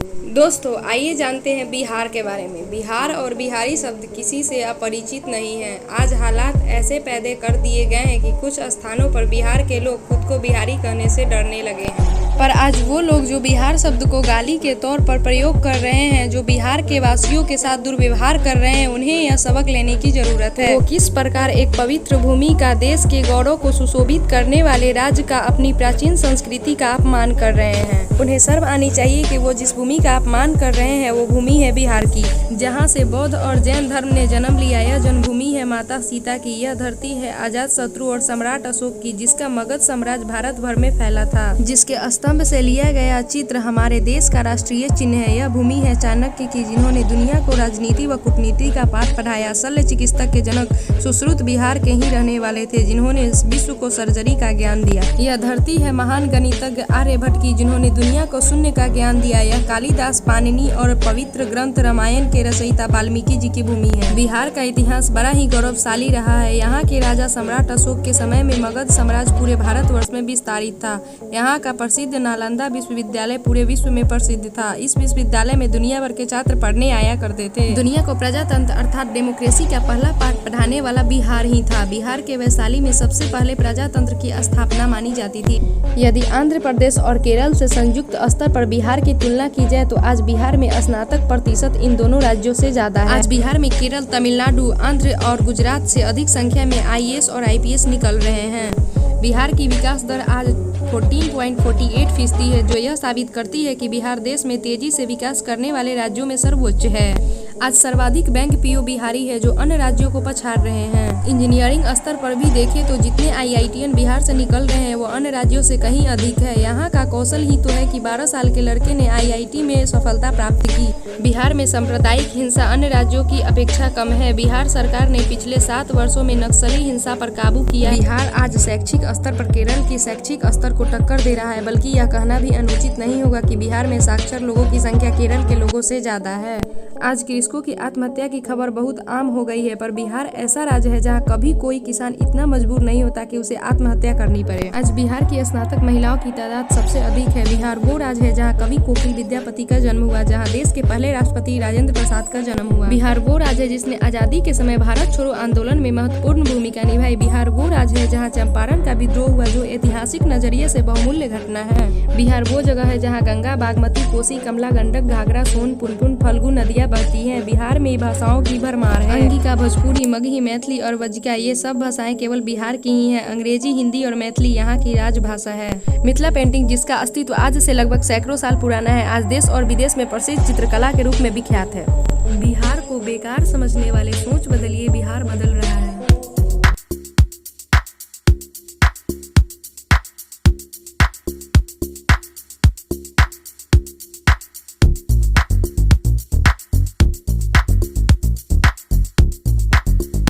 दोस्तों आइए जानते हैं बिहार के बारे में। बिहार और बिहारी शब्द किसी से अपरिचित नहीं है। आज हालात ऐसे पैदा कर दिए गए हैं कि कुछ स्थानों पर बिहार के लोग खुद को बिहारी कहने से डरने लगे हैं। पर आज वो लोग जो बिहार शब्द को गाली के तौर पर प्रयोग कर रहे हैं, जो बिहार के वासियों के साथ दुर्व्यवहार कर रहे हैं, उन्हें यह सबक लेने की जरूरत है। वो किस प्रकार एक पवित्र भूमि का, देश के गौरव को सुशोभित करने वाले राज्य का, अपनी प्राचीन संस्कृति का अपमान कर रहे हैं। उन्हें शर्म आनी चाहिए कि वो जिस भूमि का अपमान कर रहे हैं वो भूमि है बिहार की, जहाँ से बौद्ध और जैन धर्म ने जन्म लिया। यह जन्मभूमि है माता सीता की। यह धरती है अजात शत्रु और सम्राट अशोक की, जिसका मगध साम्राज्य भारत भर में फैला था, जिसके स्तंभ से लिया गया चित्र हमारे देश का राष्ट्रीय चिन्ह है। यह भूमि है चाणक्य की, जिन्होंने दुनिया को राजनीति व कूटनीति का पाठ पढ़ाया। शल्य चिकित्सक के जनक सुश्रुत बिहार के ही रहने वाले थे, जिन्होंने विश्व को सर्जरी का ज्ञान दिया। यह धरती है महान गणितज्ञ आर्यभट्ट की, जिन्होंने दुनिया को शून्य का ज्ञान दिया। यह कालिदास, पाणिनि और पवित्र ग्रंथ रामायण के रचयिता वाल्मीकि जी की भूमि है। बिहार का इतिहास बड़ा ही गौरवशाली रहा है। यहाँ के राजा सम्राट अशोक के समय में मगध साम्राज्य पूरे भारतवर्ष में विस्तारित था। यहाँ का प्रसिद्ध नालंदा विश्वविद्यालय पूरे विश्व में प्रसिद्ध था। इस विश्वविद्यालय में दुनिया भर के छात्र पढ़ने आया करते थे। दुनिया को प्रजातंत्र अर्थात डेमोक्रेसी का पहला पाठ पढ़ाने वाला बिहार ही था। बिहार के वैशाली में सबसे पहले प्रजातंत्र की स्थापना मानी जाती थी। यदि आंध्र प्रदेश और केरल से संयुक्त स्तर पर बिहार की तुलना की जाए तो आज बिहार में स्नातक प्रतिशत इन दोनों राज्यों से ज्यादा है। आज बिहार में केरल, तमिलनाडु, आंध्र और गुजरात से अधिक संख्या में IAS और IPS निकल रहे हैं। बिहार की विकास दर आज 14.48% है, जो यह साबित करती है कि बिहार देश में तेजी से विकास करने वाले राज्यों में सर्वोच्च है। आज सर्वाधिक बैंक PO बिहारी है, जो अन्य राज्यों को पछाड़ रहे हैं। इंजीनियरिंग स्तर पर भी देखें तो जितने IITian बिहार से निकल रहे हैं वो अन्य राज्यों से कहीं अधिक है। यहाँ का कौशल ही तो है कि 12 साल के लड़के ने IIT में सफलता प्राप्त की। बिहार में सांप्रदायिक हिंसा अन्य राज्यों की अपेक्षा कम है। बिहार सरकार ने पिछले 7 वर्षों में नक्सली हिंसा पर काबू किया। बिहार आज शैक्षिक स्तर पर केरल की शैक्षिक स्तर को टक्कर दे रहा है, बल्कि यह कहना भी अनुचित नहीं होगा कि बिहार में साक्षर लोगों की संख्या केरल के लोगों से ज्यादा है। आज कृषकों की आत्महत्या की खबर बहुत आम हो गई है, पर बिहार ऐसा राज्य है जहां कभी कोई किसान इतना मजबूर नहीं होता कि उसे आत्महत्या करनी पड़े। आज बिहार की स्नातक महिलाओं की तादाद सबसे अधिक है। बिहार वो राज्य है जहां कवि कोकिल विद्यापति का जन्म हुआ, जहां देश के पहले राष्ट्रपति राजेंद्र प्रसाद का जन्म हुआ। बिहार वो राज्य है जिसने आजादी के समय भारत छोड़ो आंदोलन में महत्वपूर्ण भूमिका निभाई। बिहार वो राज्य है जहाँ चंपारण का विद्रोह हुआ, जो ऐतिहासिक नजरिए से बहुमूल्य घटना है। बिहार वो जगह है जहाँ गंगा, बागमती, कोसी, कमला, गंडक, घाघरा, सोन, पुनपुन, फल्गु नदियाँ बहती हैं। बिहार में भाषाओं की भरमार है। अंगिका, भोजपुरी, मगही, मैथिली और वज्जिका, ये सब भाषाएं केवल बिहार की ही हैं। अंग्रेजी, हिंदी और मैथिली यहाँ की राजभाषा है। मिथिला पेंटिंग, जिसका अस्तित्व आज से लगभग सैकड़ों साल पुराना है, आज देश और विदेश में प्रसिद्ध चित्रकला के रूप में विख्यात है। बिहार को बेकार समझने वाले सोच बदलिए, बिहार बदल रहा है।